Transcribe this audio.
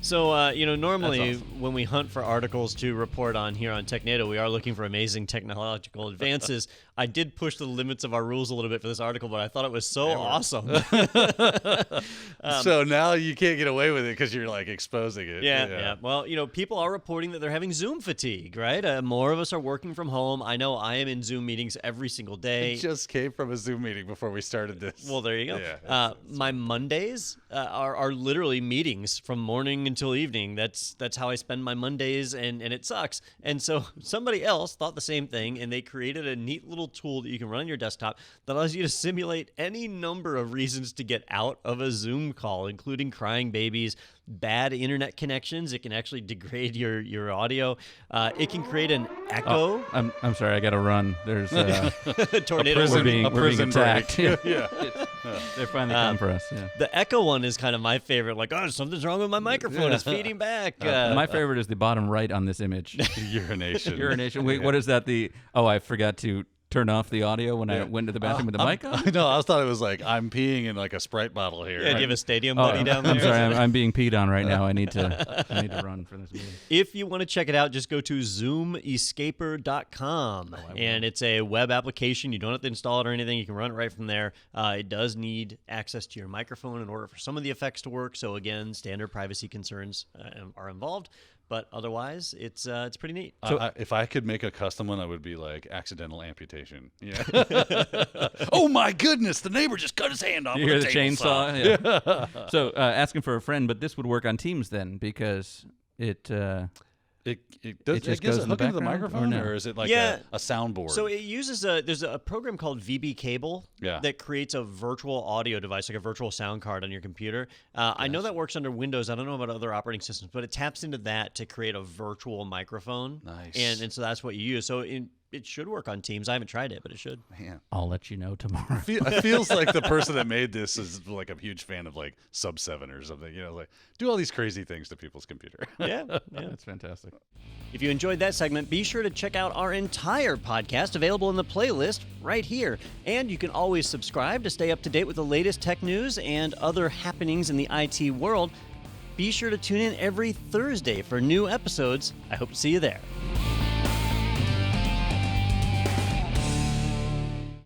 So, normally when we hunt for articles to report on here on Technado, we are looking for amazing technological advances. I did push the limits of our rules a little bit for this article, but I thought it was so awesome. So now you can't get away with it because you're like exposing it. Yeah. Well, people are reporting that they're having Zoom fatigue, right? More of us are working from home. I know I am in Zoom meetings every single day. I just came from a Zoom meeting before we started this. Well, there you go. Yeah, my Mondays are literally meetings from morning until evening. That's how I spend my Mondays, and it sucks. And so somebody else thought the same thing, and they created a neat little tool that you can run on your desktop that allows you to simulate any number of reasons to get out of a Zoom call, including crying babies, bad internet connections. It can actually degrade your audio. It can create an echo. Oh, I'm sorry, I got to run. There's a tornado. We're being attacked. Yeah. They're finally coming for us. Yeah. The echo one is kind of my favorite. Like, something's wrong with my microphone. It's feeding back. My favorite is the bottom right on this image. Urination. Wait, what is that? I forgot to turn off the audio when I went to the bathroom with the mic on? I know. I thought it was like I'm peeing in like a Sprite bottle here. Yeah, do you have a stadium buddy down there? I'm sorry, I'm being peed on right now. I need to run for this meeting. If you want to check it out, just go to zoomescaper.com. And it's a web application. You don't have to install it or anything. You can run it right from there. It does need access to your microphone in order for some of the effects to work. So again, standard privacy concerns are involved. But otherwise, it's pretty neat. So, if I could make a custom one, I would be like accidental amputation. Yeah. Oh my goodness! The neighbor just cut his hand off. You hear the chainsaw? Yeah. So asking for a friend, but this would work on Teams then because it just goes in the into the background, microphone, or is it like a soundboard? So it uses there's a program called VB Cable that creates a virtual audio device, like a virtual sound card on your computer. I know that works under Windows. I don't know about other operating systems, but it taps into that to create a virtual microphone. Nice. And so that's what you use. So it should work on Teams. I haven't tried it, but it should. Man. I'll let you know tomorrow. It feels like the person that made this is like a huge fan of like Sub 7 or something. Like do all these crazy things to people's computer. Yeah. That's fantastic. If you enjoyed that segment, be sure to check out our entire podcast available in the playlist right here. And you can always subscribe to stay up to date with the latest tech news and other happenings in the IT world. Be sure to tune in every Thursday for new episodes. I hope to see you there.